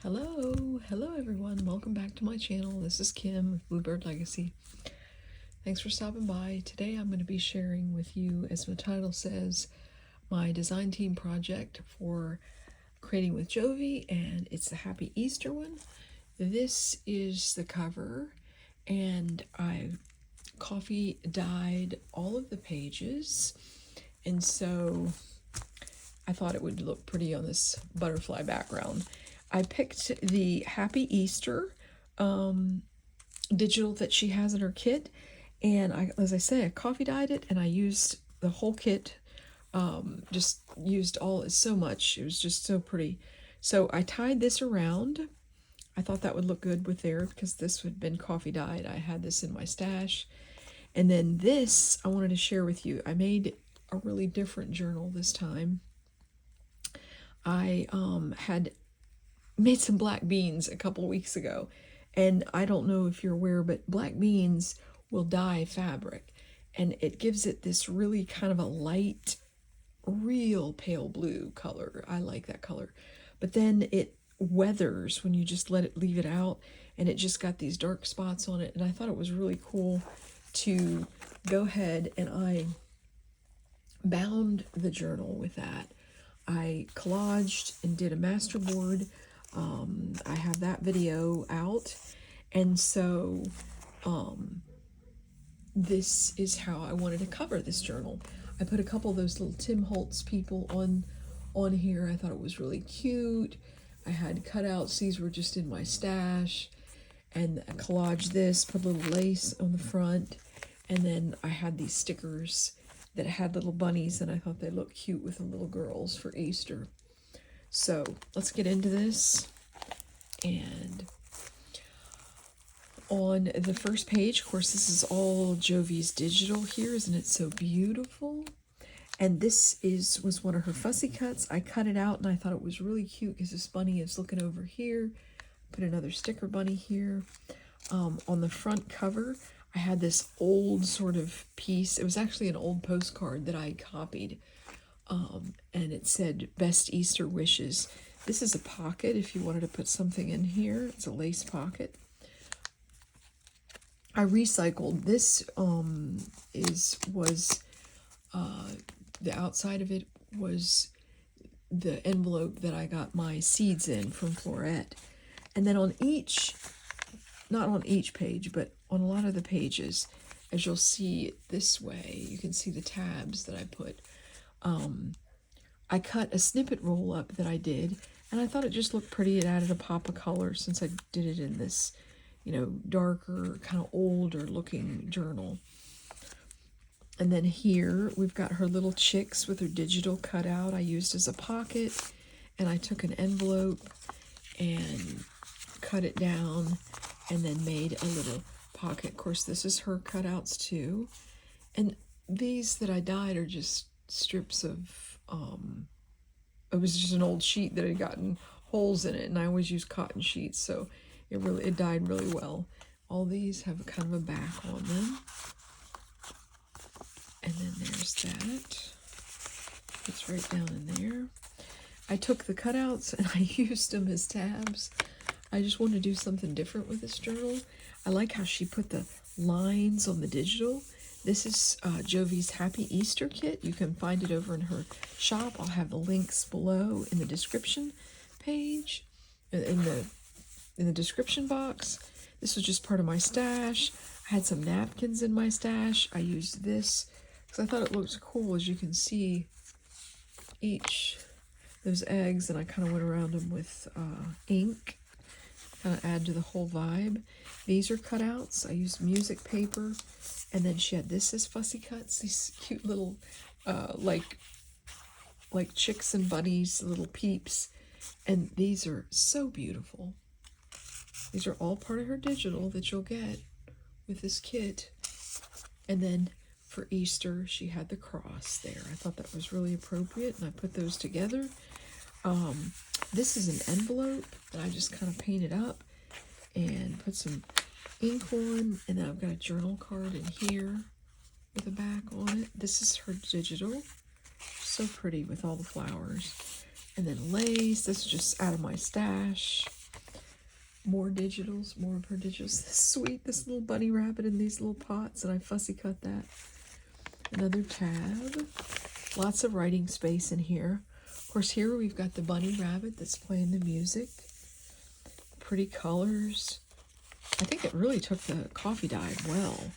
Hello everyone. Welcome back to my channel. This is Kim with Bluebird Legacy. Thanks for stopping by. Today I'm going to be sharing with you, as the title says, my design team project for Creating with Jovi, and it's the Happy Easter one. This is the cover, and I coffee dyed all of the pages, and so I thought it would look pretty on this butterfly background. I picked the Happy Easter digital that she has in her kit, and as I say, I coffee dyed it, and I used the whole kit, just used all, so much. It was just so pretty. So I tied this around. I thought that would look good with there because this had been coffee dyed. I had this in my stash. And then this, I wanted to share with you. I made a really different journal this time. I had made some black beans a couple of weeks ago, and I don't know if you're aware, but black beans will dye fabric, and it gives it this really kind of a light, real pale blue color. I like that color, but then it weathers when you just leave it out, and it just got these dark spots on it. And I thought it was really cool to go ahead, and I bound the journal with that. I collaged and did a masterboard. I have that video out, and so this is how I wanted to cover this journal. I put a couple of those little Tim Holtz people on here. I thought it was really cute. I had cutouts. These were just in my stash, and I collaged this, put a little lace on the front, and then I had these stickers that had little bunnies, and I thought they looked cute with the little girls for Easter. So let's get into this. And on the first page, of course, this is all Jovi's digital here. Isn't it so beautiful? And this was one of her fussy cuts. I cut it out, and I thought it was really cute because this bunny is looking over here. Put another sticker bunny here. On the front cover, I had this old sort of piece. It was actually an old postcard that I copied. And it said, "Best Easter Wishes." This is a pocket if you wanted to put something in here. It's a lace pocket. I recycled this. The outside of it was the envelope that I got my seeds in from Florette. And then on each, not on each page, but on a lot of the pages, as you'll see it this way, you can see the tabs that I put. I cut a snippet roll up that I did, and I thought it just looked pretty. It added a pop of color since I did it in this, darker, kind of older looking journal. And then here we've got her little chicks with her digital cutout I used as a pocket, and I took an envelope and cut it down and then made a little pocket. Of course, this is her cutouts too. And these that I dyed are just strips of, it was just an old sheet that had gotten holes in it, and I always use cotton sheets, so it dyed really well. All these have kind of a back on them. And then there's that. It's right down in there. I took the cutouts and I used them as tabs. I just wanted to do something different with this journal. I like how she put the lines on the digital. This is Jovi's Happy Easter kit. You can find it over in her shop. I'll have the links below in the description page, in the description box. This was just part of my stash. I had some napkins in my stash. I used this because I thought it looked cool. As you can see, those eggs, and I kind of went around them with ink, kind of add to the whole vibe. These are cutouts. I used music paper, and then she had this as fussy cuts. These cute little, like chicks and bunnies, little peeps, and these are so beautiful. These are all part of her digital that you'll get with this kit. And then for Easter, she had the cross there. I thought that was really appropriate, and I put those together. This is an envelope that I just kind of painted up and put some ink on, and then I've got a journal card in here with a back on it. This is her digital. So pretty with all the flowers. And then lace. This is just out of my stash. More digitals, more of her digitals. Sweet, this little bunny rabbit in these little pots, and I fussy cut that. Another tab. Lots of writing space in here. Of course, here we've got the bunny rabbit that's playing the music. Pretty colors. I think it really took the coffee dye well.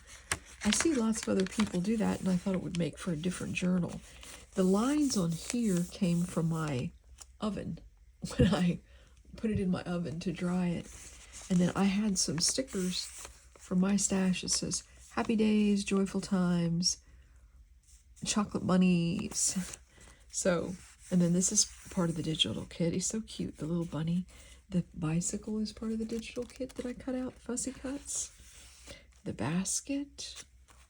I see lots of other people do that, and I thought it would make for a different journal. The lines on here came from my oven when I put it in my oven to dry it. And then I had some stickers from my stash that says, Happy Days, Joyful Times, Chocolate Bunnies. So, and then this is part of the digital kit. He's so cute, the little bunny. The bicycle is part of the digital kit that I cut out, fussy cuts. The basket,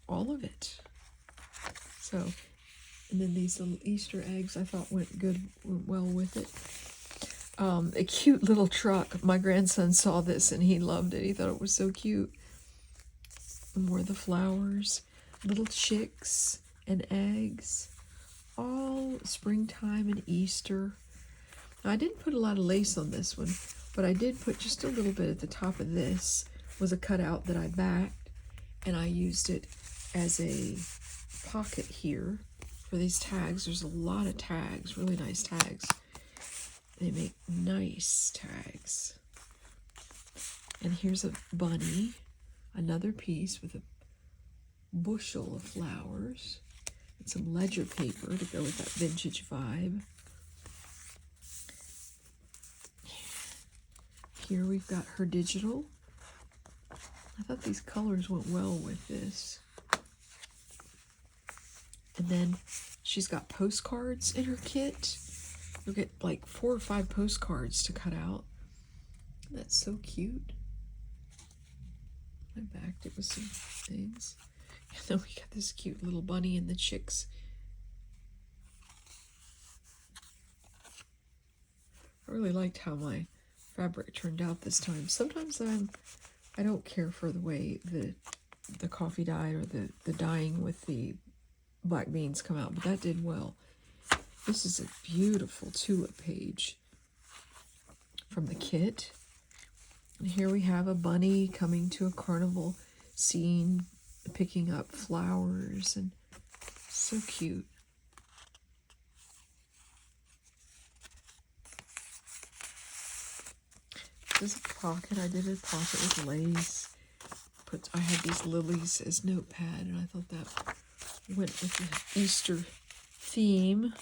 all of it. So, and then these little Easter eggs I thought went well with it. A cute little truck. My grandson saw this and he loved it. He thought it was so cute. More of the flowers, little chicks and eggs, all springtime and Easter. Now, I didn't put a lot of lace on this one, but I did put just a little bit at the top of this. Was a cutout that I backed, and I used it as a pocket here for these tags. There's a lot of tags, really nice tags. They make nice tags. And here's a bunny, another piece with a bushel of flowers and some ledger paper to go with that vintage vibe. Here we've got her digital. I thought these colors went well with this. And then she's got postcards in her kit. You'll get like 4 or 5 postcards to cut out. That's so cute. I backed it with some things. And then we got this cute little bunny and the chicks. I really liked how my fabric turned out this time. Sometimes I don't care for the way the coffee dye or the dyeing with the black beans come out, but that did well. This is a beautiful tulip page from the kit. And here we have a bunny coming to a carnival scene, picking up flowers, and so cute. This is a pocket. I did a pocket with lace. I had these lilies as notepad, and I thought that went with the Easter theme.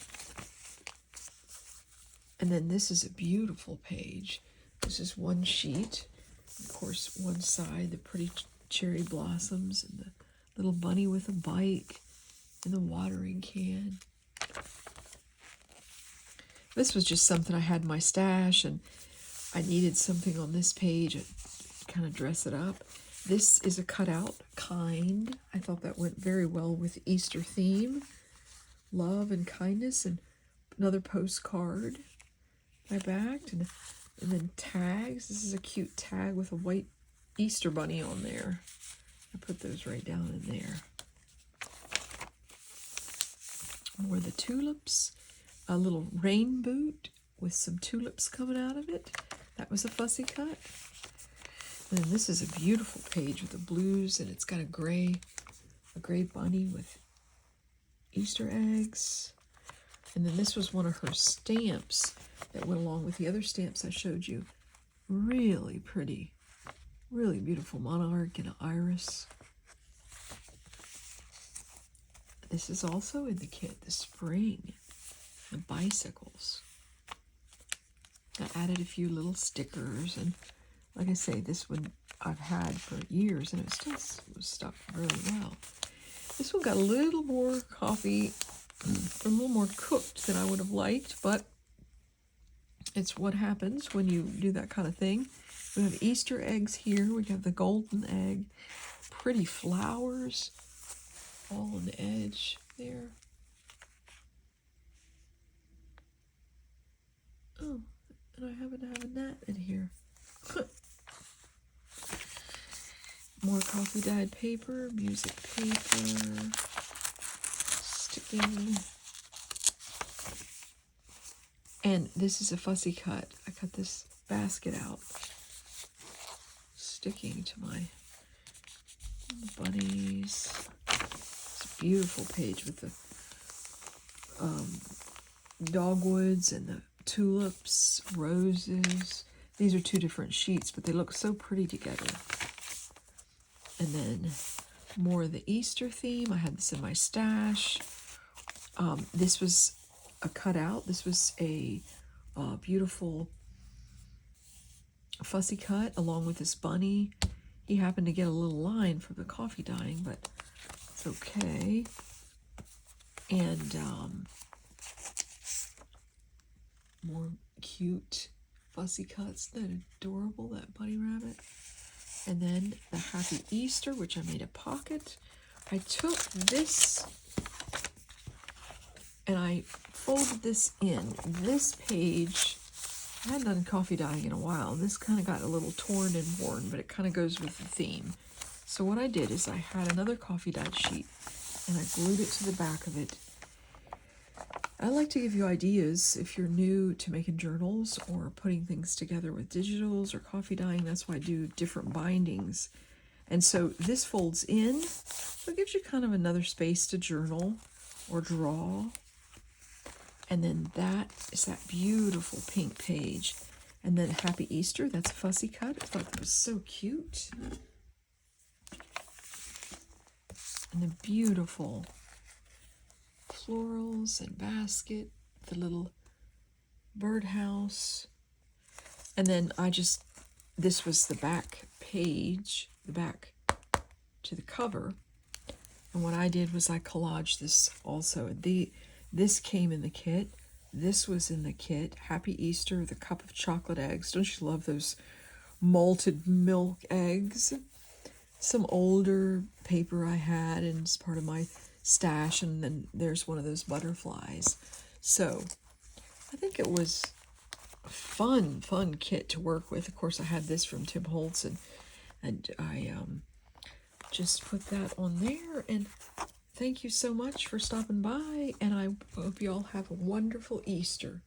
And then this is a beautiful page. This is one sheet. Of course, one side, the pretty cherry blossoms and the little bunny with a bike and the watering can. This was just something I had in my stash, and I needed something on this page to kind of dress it up. This is a cutout, kind. I thought that went very well with the Easter theme. Love and kindness, and another postcard I backed, and then tags. This is a cute tag with a white Easter bunny on there. I put those right down in there. More of the tulips. A little rain boot with some tulips coming out of it. That was a fussy cut. And then this is a beautiful page with the blues, and it's got a gray bunny with Easter eggs. And then this was one of her stamps that went along with the other stamps I showed you. Really pretty, really beautiful monarch and an iris. This is also in the kit, the spring, the bicycles. I added a few little stickers, and like I say, this one I've had for years, and it still was stuck really well. This one got a little more coffee, a little more cooked than I would have liked, but it's what happens when you do that kind of thing. We have Easter eggs here. We have the golden egg, pretty flowers all on the edge there. Oh, and I happen to have a gnat in here. More coffee dyed paper, music paper, sticking. And this is a fussy cut. I cut this basket out. sticking to my bunnies. It's a beautiful page with the dogwoods and the tulips, roses. These are two different sheets, but they look so pretty together. And then more of the Easter theme. I had this in my stash. This was a cutout. This was a beautiful fussy cut along with this bunny. He happened to get a little line for the coffee dyeing, but it's okay. And more cute fussy cuts. Isn't that adorable, that bunny rabbit? And then the Happy Easter, which I made a pocket. I took this and I folded this in. This page, I hadn't done coffee dyeing in a while. This kind of got a little torn and worn, but it kind of goes with the theme. So what I did is I had another coffee dyed sheet and I glued it to the back of it. I like to give you ideas if you're new to making journals or putting things together with digitals or coffee dyeing. That's why I do different bindings. And so this folds in, so it gives you kind of another space to journal or draw. And then that is that beautiful pink page. And then Happy Easter, that's a fussy cut. I thought that was so cute. And the beautiful florals and basket, the little birdhouse. And then this was the back page, the back to the cover. And what I did was I collaged this also. This came in the kit. This was in the kit. Happy Easter, the cup of chocolate eggs. Don't you love those malted milk eggs? Some older paper I had, and it's part of my stash, and then there's one of those butterflies. So I think it was a fun kit to work with. Of course, I had this from Tim Holtz, and I just put that on there. And thank you so much for stopping by, and I hope you all have a wonderful Easter.